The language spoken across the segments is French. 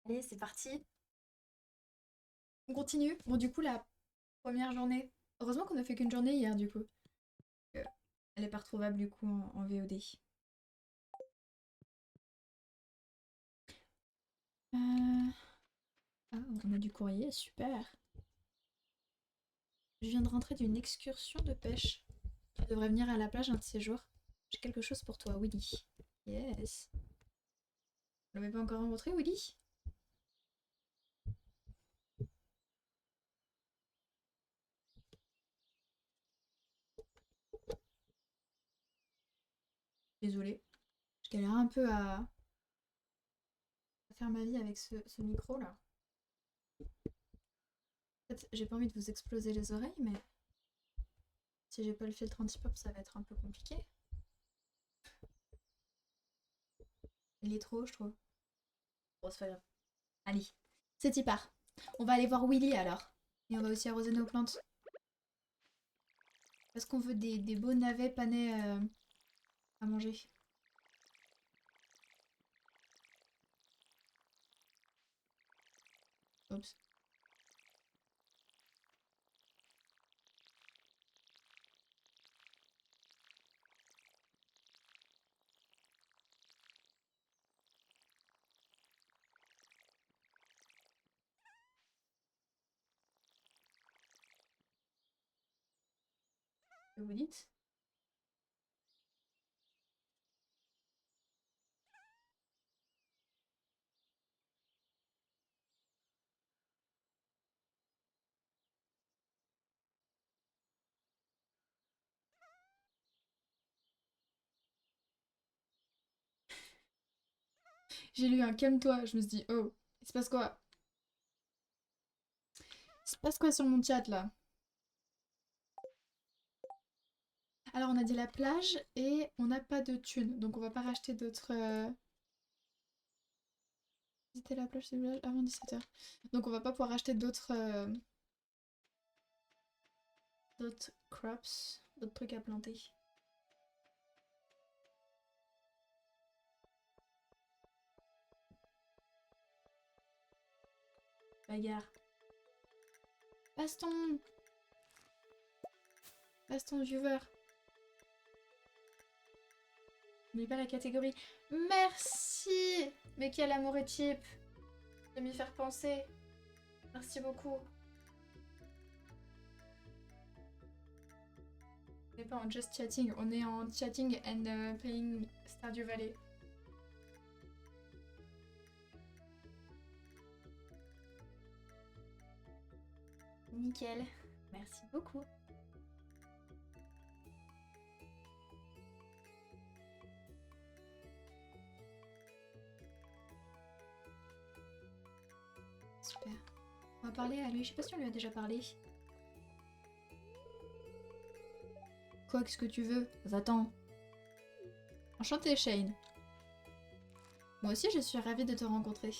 Allez, c'est parti. On continue. Bon, du coup, la première journée. Heureusement qu'on a fait qu'une journée hier, du coup. Euh, Elle est pas retrouvable, du coup, en VOD. Euh, Ah, on a du courrier, super. Je viens de rentrer d'une excursion de pêche. Tu devrais venir à la plage un de ces jours. J'ai quelque chose pour toi, Willy. Yes. Vous l'avez pas encore rencontré, Willy? Désolée. Je galère un peu à faire ma vie avec ce micro-là. En fait, j'ai pas envie de vous exploser les oreilles, mais si j'ai pas le filtre anti-pop, ça va être un peu compliqué. Il est trop haut, je trouve. Bon, c'est pas grave. Allez, c'est y part. On va aller voir Willy alors. Et on va aussi arroser nos plantes. Parce qu'on veut des beaux navets panais à manger. Oups. Que vous dites? J'ai lu un calme-toi. Je me suis dit, oh, il se passe quoi? Il se passe quoi sur mon chat là? Alors on a dit la plage et on n'a pas de thunes. Donc on va pas racheter d'autres... Visiter la plage du village avant 17h. Donc on va pas pouvoir acheter d'autres crops, d'autres trucs à planter. Bagarre. Baston! Baston viewer. N'oublie pas la catégorie. Merci! Mais quel amour est cheap! De m'y faire penser. Merci beaucoup. On n'est pas en just chatting, on est en chatting and playing Stardew Valley. Nickel. Merci beaucoup. Super. On va parler à lui. Je sais pas si on lui a déjà parlé. Quoi, qu'est-ce que tu veux? Va-t'en. Enchantée, Shane. Moi aussi, je suis ravie de te rencontrer.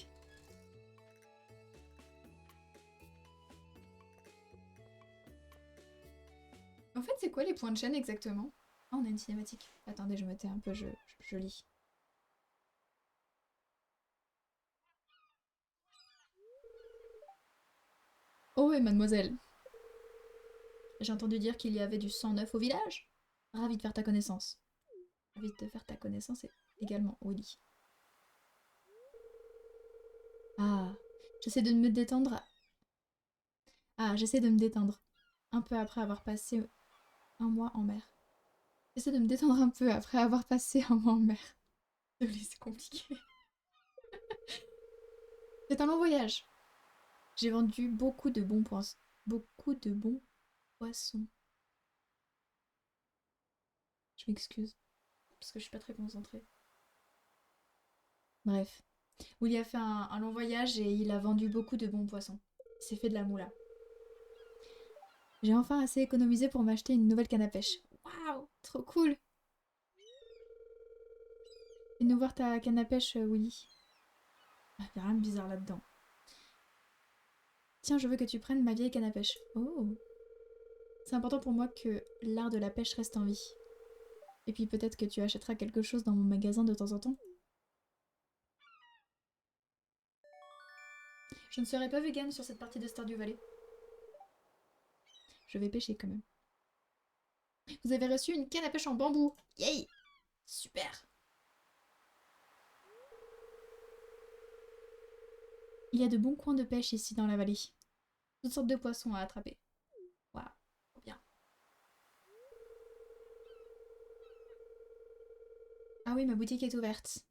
En fait, c'est quoi les points de chaîne exactement? Ah, on a une cinématique. Attendez, je me tais un peu, je lis. Oh, et mademoiselle. J'ai entendu dire qu'il y avait du sang neuf au village. Ravi de faire ta connaissance. Ravi de faire ta connaissance également, Willy. Ah, j'essaie de me détendre. Ah, j'essaie de me détendre. Un peu après avoir passé un mois en mer. J'essaie de me détendre un peu après avoir passé un mois en mer. Désolée, c'est compliqué. C'est un long voyage. J'ai vendu beaucoup de bons poissons. Beaucoup de bons poissons. Je m'excuse. Parce que je suis pas très concentrée. Bref. Willy a fait un long voyage et il a vendu beaucoup de bons poissons. Il s'est fait de la moula. J'ai enfin assez économisé pour m'acheter une nouvelle canne à pêche. Waouh, trop cool. Viens nous voir ta canne à pêche, Willy. Ah, y a rien de bizarre là-dedans. Tiens, je veux que tu prennes ma vieille canne à pêche. Oh. C'est important pour moi que l'art de la pêche reste en vie. Et puis peut-être que tu achèteras quelque chose dans mon magasin de temps en temps. Je ne serai pas vegan sur cette partie de Stardew Valley. Je vais pêcher quand même. Vous avez reçu une canne à pêche en bambou. Yay! Super! Il y a de bons coins de pêche ici dans la vallée. Toutes sortes de poissons à attraper. Waouh, trop bien. Ah oui, ma boutique est ouverte.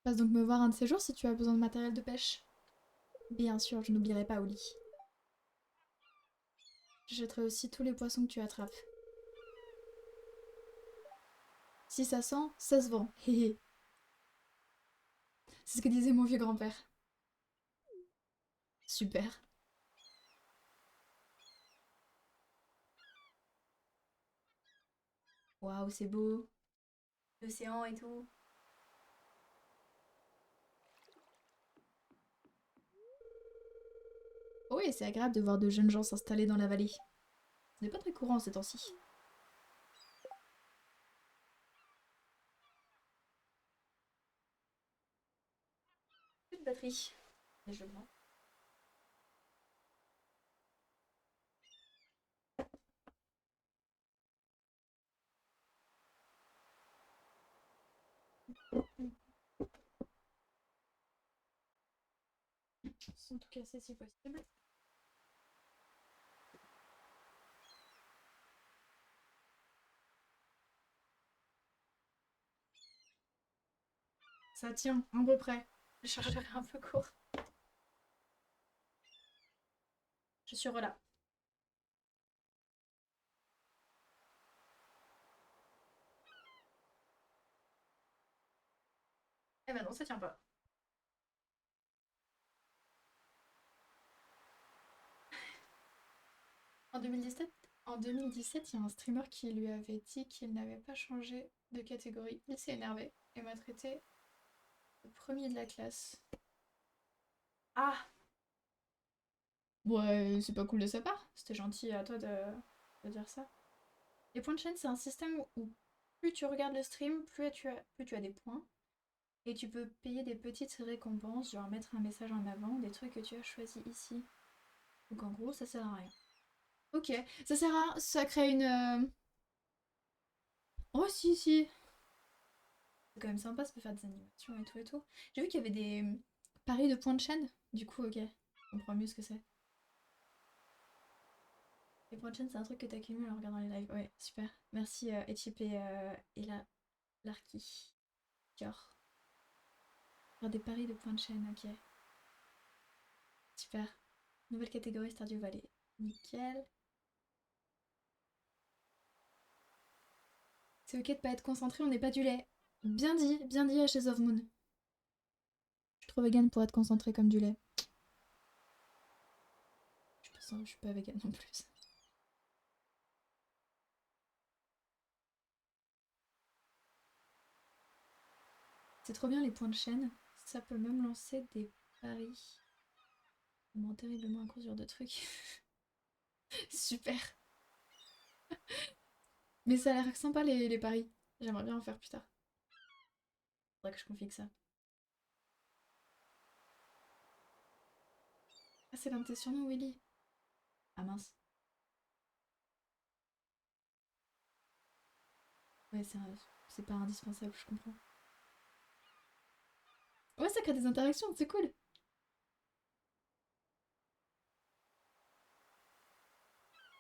Passe donc me voir un de ces jours si tu as besoin de matériel de pêche. Bien sûr, je n'oublierai pas Oli. Je jetterai aussi tous les poissons que tu attrapes. Si ça sent, ça se vend. Héhé. C'est ce que disait mon vieux grand-père. Super. Waouh, c'est beau. L'océan et tout. Oh oui, c'est agréable de voir de jeunes gens s'installer dans la vallée. Ce n'est pas très courant ces temps-ci. Plus de batterie. Et je prends. Sans tout casser si possible. Ça tient, à peu près. Je chercherai un peu court. Je suis là. Eh ben non, ça tient pas. En 2017, en 2017, il y a un streamer qui lui avait dit qu'il n'avait pas changé de catégorie. Il s'est énervé et m'a traité de premier de la classe. Ah! Ouais, c'est pas cool de sa part. C'était gentil à toi de dire ça. Les points de chaîne, c'est un système où plus tu regardes le stream, plus tu as des points. Et tu peux payer des petites récompenses, genre mettre un message en avant, des trucs que tu as choisis ici. Donc en gros, ça sert à rien. Ok, ça sert à rien, ça crée une... Oh si, si. C'est quand même sympa, ça peut faire des animations et tout et tout. J'ai vu qu'il y avait des paris de points de chaîne. Du coup, ok, je comprends mieux ce que c'est. Les points de chaîne, c'est un truc que t'accumules en regardant les lives. Ouais, super. Merci Etchip et la Larky. Cœur. Faire des paris de points de chaîne, ok. Super. Nouvelle catégorie Stardew Valley. Nickel. C'est ok de pas être concentré, on n'est pas du lait. Bien dit Ashes of Moon. Je suis trop vegan pour être concentré comme du lait. Je suis pas vegan non plus. C'est trop bien les points de chaîne. Ça peut même lancer des paris. Vraiment terriblement un genre de trucs. Super. Mais ça a l'air sympa les paris. J'aimerais bien en faire plus tard. Faudrait que je confie que ça. Ah, c'est l'un de tes surnoms, Willy. Ah mince. Ouais, c'est pas indispensable, je comprends. Ouais, ça crée des interactions, c'est cool.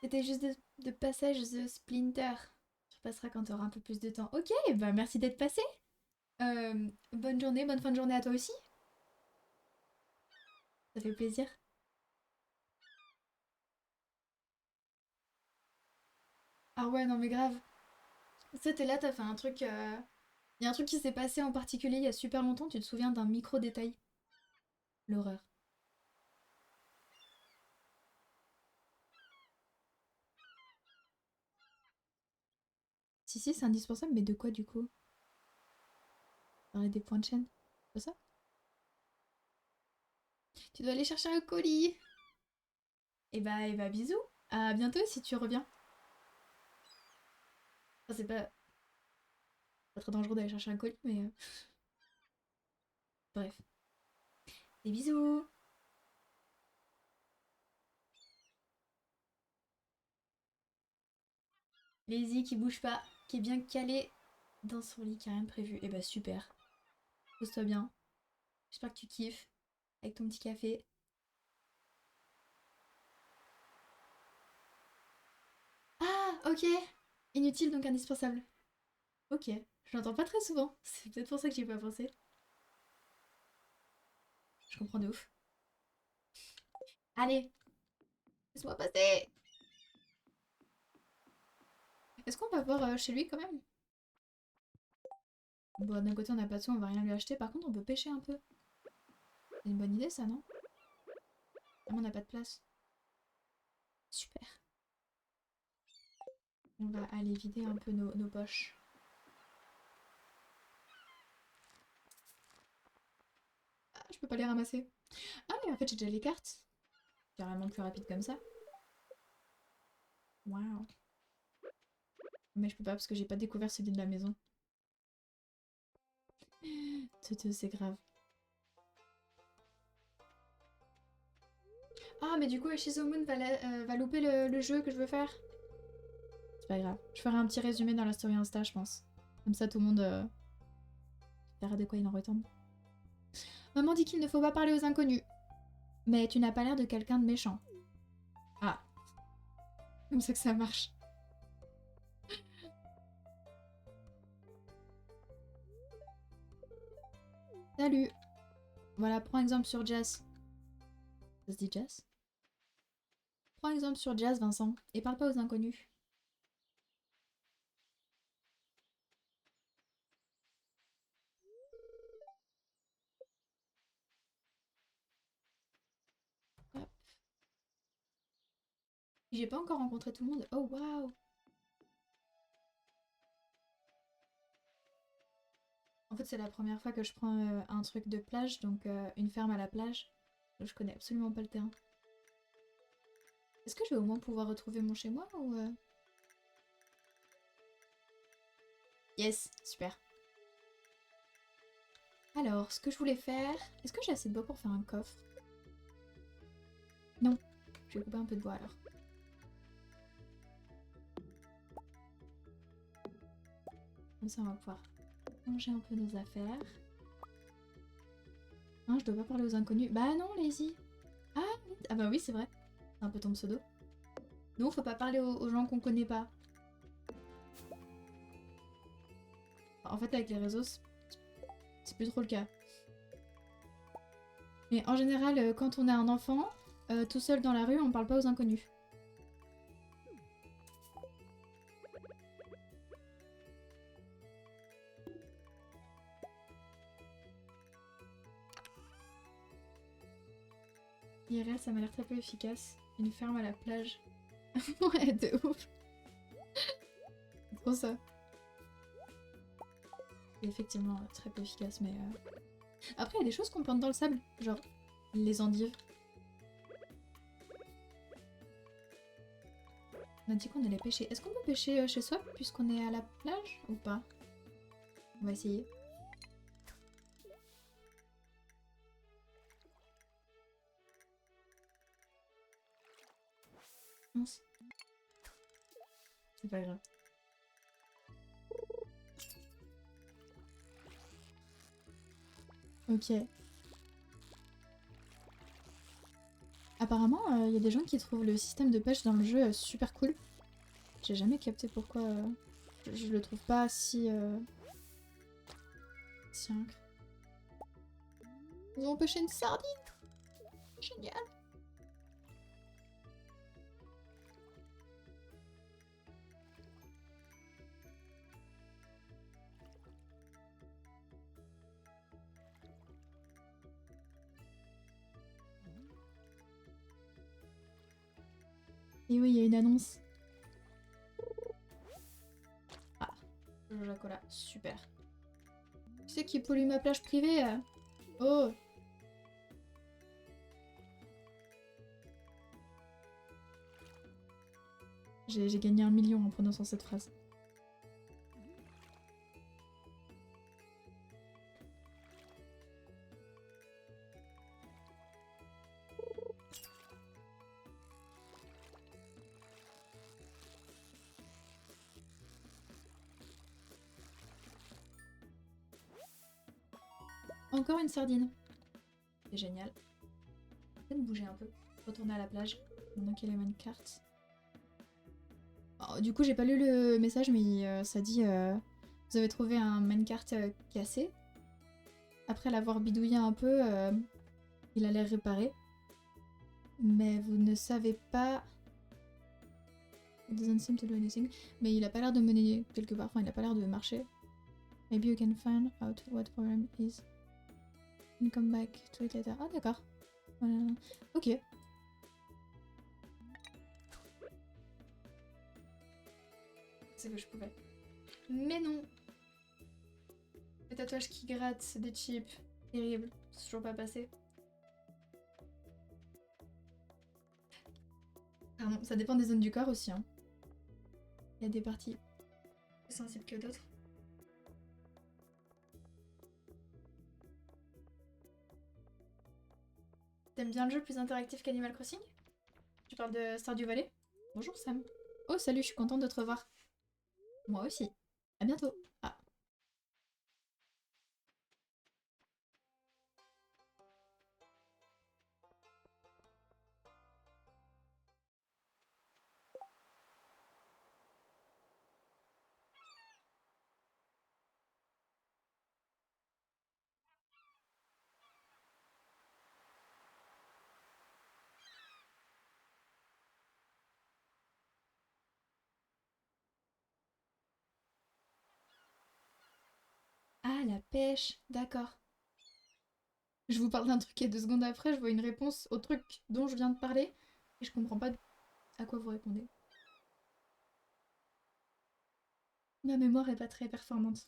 C'était juste de passage The Splinter. Tu repasseras quand tu auras un peu plus de temps. Ok, bah merci d'être passé. Bonne journée, bonne fin de journée à toi aussi. Ça fait plaisir. Ah ouais, non mais grave. Ça, t'es là, t'as fait un truc... Il y a un truc qui s'est passé en particulier il y a super longtemps, tu te souviens d'un micro-détail. L'horreur. Si, si, c'est indispensable, mais de quoi du coup? Parler des points de chaîne. C'est pas ça? Tu dois aller chercher un colis. Et bah bisous. À bientôt si tu reviens. Enfin, c'est pas très dangereux d'aller chercher un colis, mais bref. Des bisous. Lazy qui bouge pas, qui est bien calé dans son lit, qui a rien de prévu. Et bah super. Pose-toi bien. J'espère que tu kiffes avec ton petit café. Ah, ok. Inutile donc indispensable. Ok. Je l'entends pas très souvent. C'est peut-être pour ça que j'y ai pas pensé. Je comprends de ouf. Allez, laisse-moi passer. Est-ce qu'on va voir chez lui quand même? Bon, d'un côté, on n'a pas de sous, on va rien lui acheter. Par contre, on peut pêcher un peu. C'est une bonne idée, ça, non? Ah, mais on n'a pas de place. Super. On va aller vider un peu nos poches. Ah, je peux pas les ramasser. Ah, mais en fait, j'ai déjà les cartes. Carrément plus rapide comme ça. Waouh. Mais je peux pas parce que j'ai pas découvert celui de la maison. C'est grave. Ah, mais du coup, Shizomoon va louper le jeu que je veux faire. C'est pas grave. Je ferai un petit résumé dans la story Insta, je pense. Comme ça, tout le monde verra de quoi il en retourne. Maman dit qu'il ne faut pas parler aux inconnus. Mais tu n'as pas l'air de quelqu'un de méchant. Ah. Comme ça que ça marche. Salut. Voilà, prends exemple sur Jazz. Ça se dit Jazz? Prends exemple sur Jazz, Vincent. Et parle pas aux inconnus. Hop. J'ai pas encore rencontré tout le monde. Oh, waouh. En fait, c'est la première fois que je prends un truc de plage, donc une ferme à la plage. Donc, je connais absolument pas le terrain. Est-ce que je vais au moins pouvoir retrouver mon chez-moi ou... Yes, super. Alors, ce que je voulais faire... Est-ce que j'ai assez de bois pour faire un coffre? Non. Je vais couper un peu de bois alors. Comme ça, on va pouvoir ranger un peu nos affaires. Hein, je dois pas parler aux inconnus. Bah non, Lazy. Ah, oui. Ah bah oui, c'est vrai. C'est un peu ton pseudo. Non, faut pas parler aux gens qu'on connaît pas. En fait, avec les réseaux, c'est plus trop le cas. Mais en général, quand on a un enfant, tout seul dans la rue, on parle pas aux inconnus. IRL, ça m'a l'air très peu efficace. Une ferme à la plage. Ouais, de ouf. C'est trop ça. Effectivement, très peu efficace, mais... Après, il y a des choses qu'on plante dans le sable. Genre, les endives. On a dit qu'on allait pêcher. Est-ce qu'on peut pêcher chez soi puisqu'on est à la plage ou pas? On va essayer. Mince. C'est pas grave. Ok. Apparemment, il y a des gens qui trouvent le système de pêche dans le jeu super cool. J'ai jamais capté pourquoi je le trouve pas si... si incre. Ils ont pêché une sardine. Génial. Et oui, il y a une annonce. Ah, Joja-Cola, super. Qui c'est qui pollue ma plage privée Oh. J'ai gagné 1 million en prononçant cette phrase. encore une sardine. C'est génial. Peut-être bouger un peu. Retourner à la plage. Maintenant qu'il y a les minecarts. Oh, du coup, j'ai pas lu le message, mais ça dit vous avez trouvé un minecart cassé. Après l'avoir bidouillé un peu, il a l'air réparé. Mais vous ne savez pas. It doesn't seem to do anything. Mais il a pas l'air de mener quelque part. Enfin, il a pas l'air de marcher. Maybe you can find out what problem is. And come back to it later. Ah, d'accord. Voilà. Ok. C'est que je pouvais. Mais non. Les tatouages qui grattent des chips. Terrible. C'est toujours pas passé. Pardon, ça dépend des zones du corps aussi. Hein. Il y a des parties plus sensibles que d'autres. T'aimes bien le jeu plus interactif qu'Animal Crossing? Tu parles de Stardew Valley? Bonjour Sam. Oh salut, je suis contente de te revoir. Moi aussi. À bientôt. Ah. Ah, la pêche. D'accord. Je vous parle d'un truc et 2 secondes après, je vois une réponse au truc dont je viens de parler et je comprends pas à quoi vous répondez. Ma mémoire est pas très performante.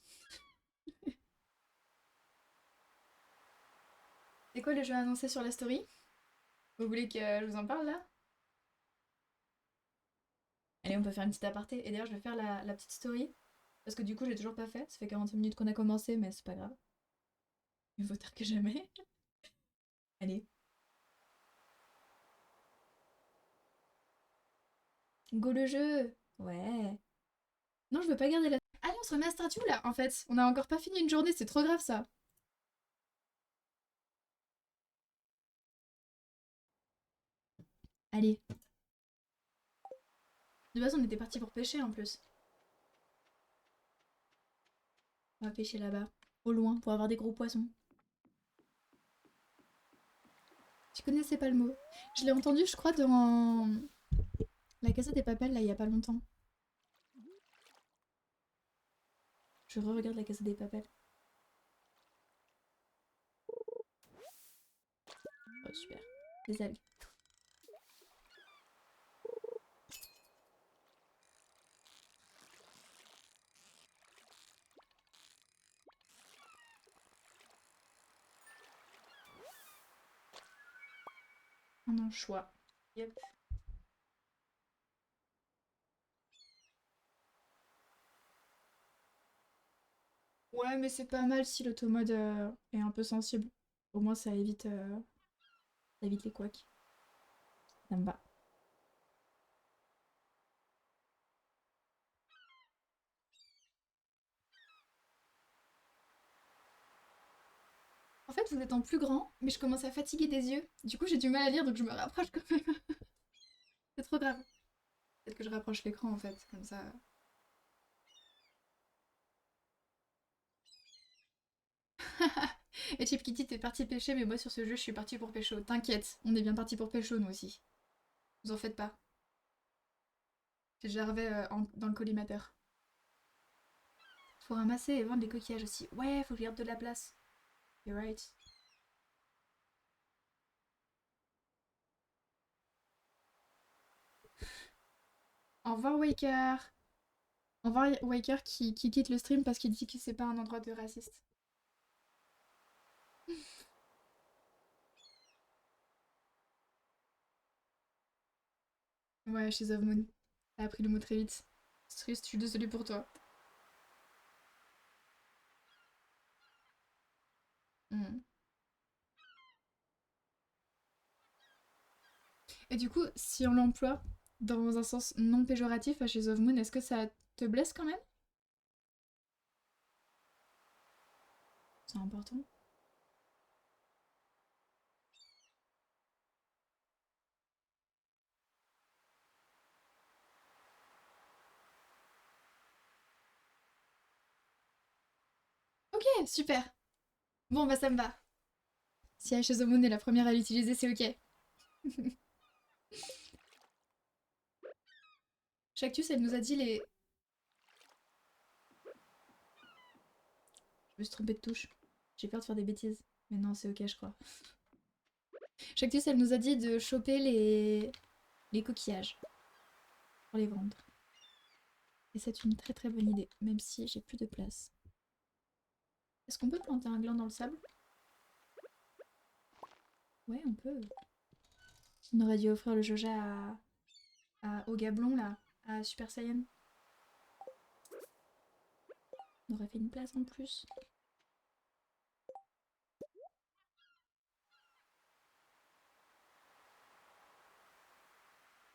C'est quoi le jeu annoncé sur la story? Vous voulez que je vous en parle là? Allez, on peut faire une petite aparté. Et d'ailleurs, je vais faire la petite story. Parce que du coup, j'ai toujours pas fait. Ça fait 45 minutes qu'on a commencé, mais c'est pas grave. Mieux vaut tard que jamais. Allez. Go le jeu! Ouais. Non, je veux pas garder la... Allez, on se remet à Stardew là, en fait. On a encore pas fini une journée, c'est trop grave ça. Allez. De base, on était parti pour pêcher en plus. On va pêcher là-bas, au loin, pour avoir des gros poissons. Je connaissais pas le mot. Je l'ai entendu, je crois, dans la Casa des Papel, là, il y a pas longtemps. Je re-regarde la Casa des Papel. Oh, super. Des algues. Un anchois. Yep. Ouais, mais c'est pas mal si l'automode est un peu sensible. Au moins, ça évite les couacs. Ça me va. En fait, vous êtes en plus grand, mais je commence à fatiguer des yeux. Du coup, j'ai du mal à lire, donc je me rapproche quand même. C'est trop grave. Peut-être que je rapproche l'écran en fait, comme ça. Et Chip Kitty, t'es parti pêcher, mais moi sur ce jeu, je suis partie pour pécho. T'inquiète, on est bien parti pour pécho, nous aussi. Vous en faites pas. J'ai Gervais dans le collimateur. Faut ramasser et vendre les coquillages aussi. Ouais, faut que je garde de la place. You're right. Au revoir, Waker. Au revoir, Waker qui quitte le stream parce qu'il dit que c'est pas un endroit de raciste. Ouais, chez of Moon. T'as appris le mot très vite. C'est triste, je suis désolée pour toi. Hmm. Et du coup, si on l'emploie dans un sens non péjoratif à chez of Moon, est-ce que ça te blesse quand même? C'est important. Ok, super. Bon, bah ça me va. Si Ashes of Moon est la première à l'utiliser, c'est ok. Chactus, elle nous a dit les... Je me suis trompée de touche. J'ai peur de faire des bêtises. Mais non, c'est ok, je crois. Chactus, elle nous a dit de choper les coquillages pour les vendre. Et c'est une très très bonne idée, même si j'ai plus de place. Est-ce qu'on peut planter un gland dans le sable? Ouais, on peut. On aurait dû offrir le Joja au Gablon, là, à Super Saiyan. On aurait fait une place en plus.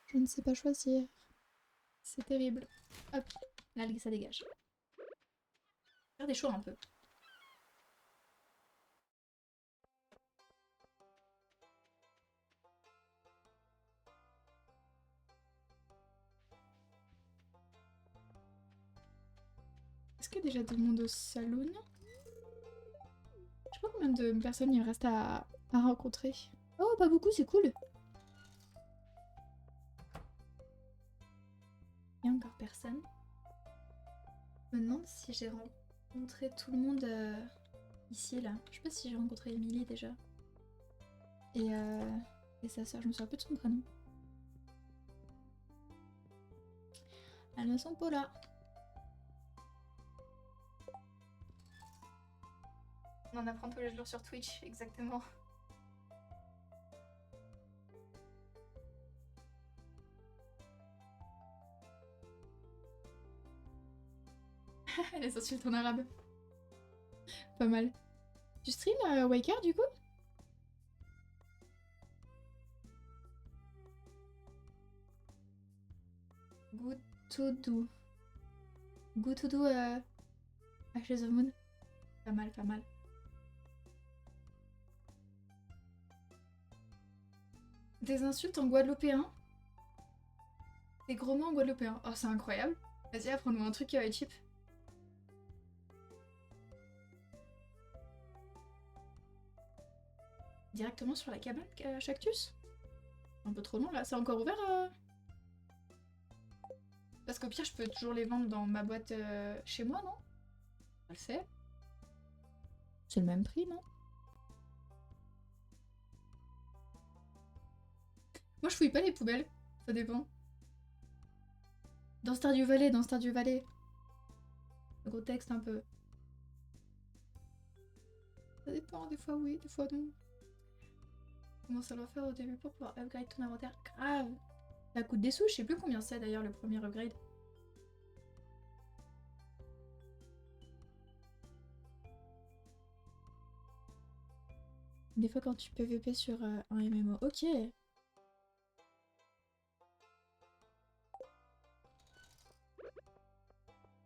Je ne sais pas choisir. C'est terrible. Hop, là, ça dégage. Faire des choix un peu. Est-ce qu'il y a déjà du monde au saloon? Je sais pas combien de personnes il me reste à rencontrer. Oh, pas beaucoup, c'est cool. Il y a encore personne. Je me demande si j'ai rencontré tout le monde ici, là. Je sais pas si j'ai rencontré Emily déjà. Et sa sœur, je me souviens plus de son prénom. Elles ne sont pas là. On en apprend tous les jours sur Twitch, exactement. Les insultes en arabe. Pas mal. Tu stream Waker du coup? Good to do. Good to do Ashes of Moon. Pas mal, pas mal. Des insultes en guadeloupéen? Des gros mots en guadeloupéen. Oh, c'est incroyable. Vas-y, apprends-nous un truc cheap. Directement sur la cabane Cactus? Un peu trop long là, c'est encore ouvert Parce qu'au pire, je peux toujours les vendre dans ma boîte chez moi, non? Ça le fait. C'est le même prix, non? Moi, je fouille pas les poubelles. Ça dépend. Dans Stardew Valley, dans Stardew Valley. Le gros texte un peu. Ça dépend, des fois oui, des fois non. Comment ça doit faire au début pour pouvoir upgrade ton inventaire? Grave. Ça coûte des sous, je sais plus combien c'est d'ailleurs le premier upgrade. Des fois quand tu PVP sur un MMO. Ok.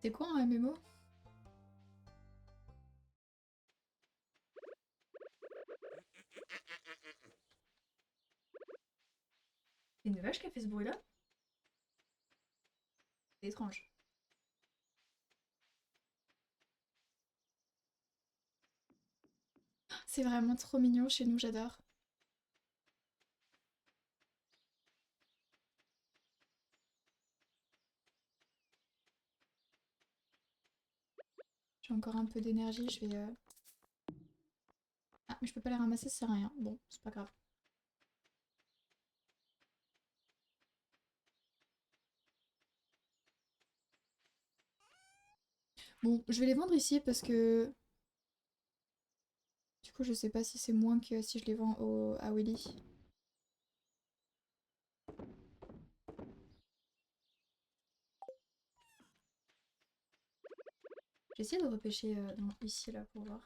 C'est quoi un MMO? C'est une vache qui a fait ce bruit là? C'est étrange. C'est vraiment trop mignon chez nous, j'adore. J'ai encore un peu d'énergie, je vais... Ah, mais je peux pas les ramasser, ça sert à rien. Bon, c'est pas grave. Bon, je vais les vendre ici parce que... Du coup, je sais pas si c'est moins que si je les vends à Willy. J'ai essayé de repêcher ici, là, pour voir.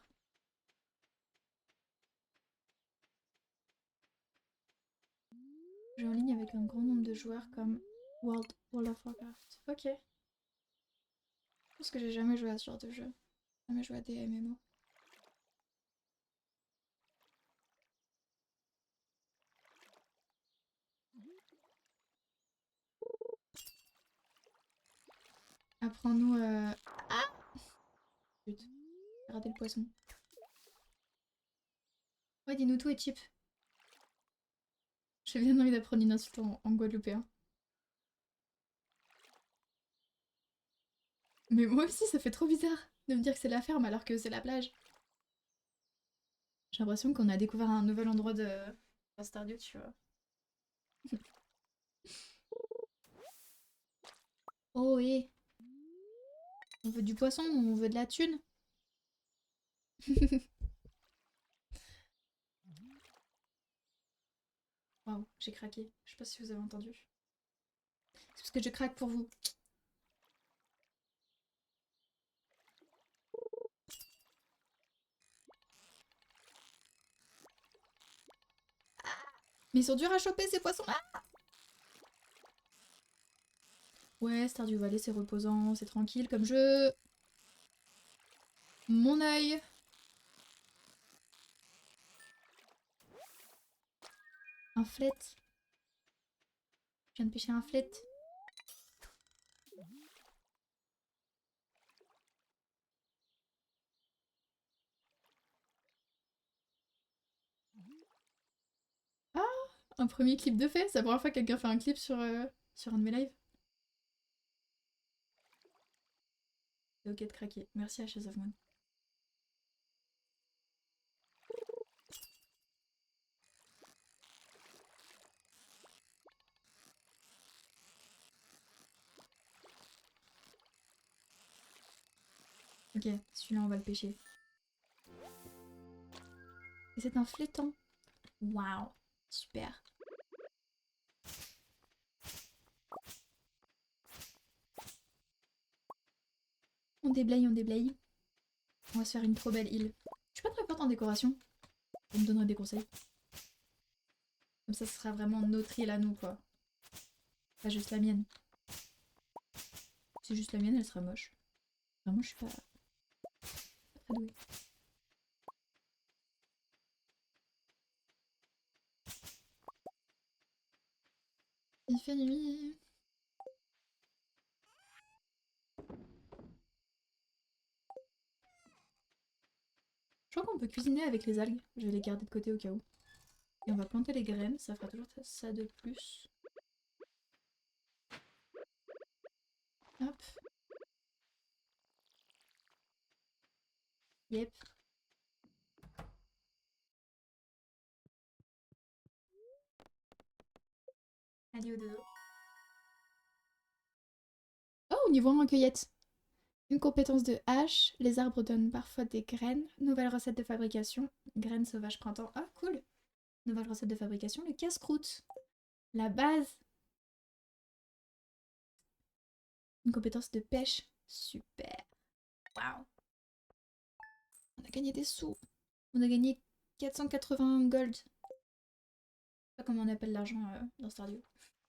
Jeu en ligne avec un grand nombre de joueurs comme World of Warcraft. Ok. Je pense que j'ai jamais joué à ce genre de jeu. Jamais joué à des MMO. Apprends-nous... Ah Zut. regarder le poisson. Ouais, dis-nous tout et cheap. J'ai bien envie d'apprendre une insulte en guadeloupéen. Mais moi aussi, ça fait trop bizarre de me dire que c'est la ferme alors que c'est la plage. J'ai l'impression qu'on a découvert un nouvel endroit de Stardew, tu vois. Oh, et on veut du poisson, on veut de la thune. Waouh, j'ai craqué. Je sais pas si vous avez entendu. C'est parce que je craque pour vous. Mais ils sont durs à choper ces poissons-là. Ouais, Stardew Valley, c'est reposant, c'est tranquille comme jeu. Mon œil. Un flet. Je viens de pêcher un flet. Ah, un premier clip de fait. C'est la première fois que quelqu'un fait un clip sur un de mes lives. C'est ok de craquer. Merci à Chase of Moon. Ok, celui-là on va le pêcher. Et c'est un flétan. Waouh, super. On déblaye, on déblaye. On va se faire une trop belle île. Je suis pas très forte en décoration. Vous me donnerez des conseils. Comme ça, ce sera vraiment notre île à nous, quoi. Pas juste la mienne. Si c'est juste la mienne, elle sera moche. Vraiment, je suis pas très douée. Il fait nuit. Je crois qu'on peut cuisiner avec les algues. Je vais les garder de côté au cas où. Et on va planter les graines, ça fera toujours ça de plus. Hop. Yep. Allez au dodo. Oh, niveau 1 en cueillette. Une compétence de hache. Les arbres donnent parfois des graines. Nouvelle recette de fabrication. Graines sauvages printemps. Ah, cool. Nouvelle recette de fabrication. Le casse-croûte. La base. Une compétence de pêche. Super. Waouh. On a gagné des sous. On a gagné 480 gold. Je sais pas comment on appelle l'argent dans Stardew.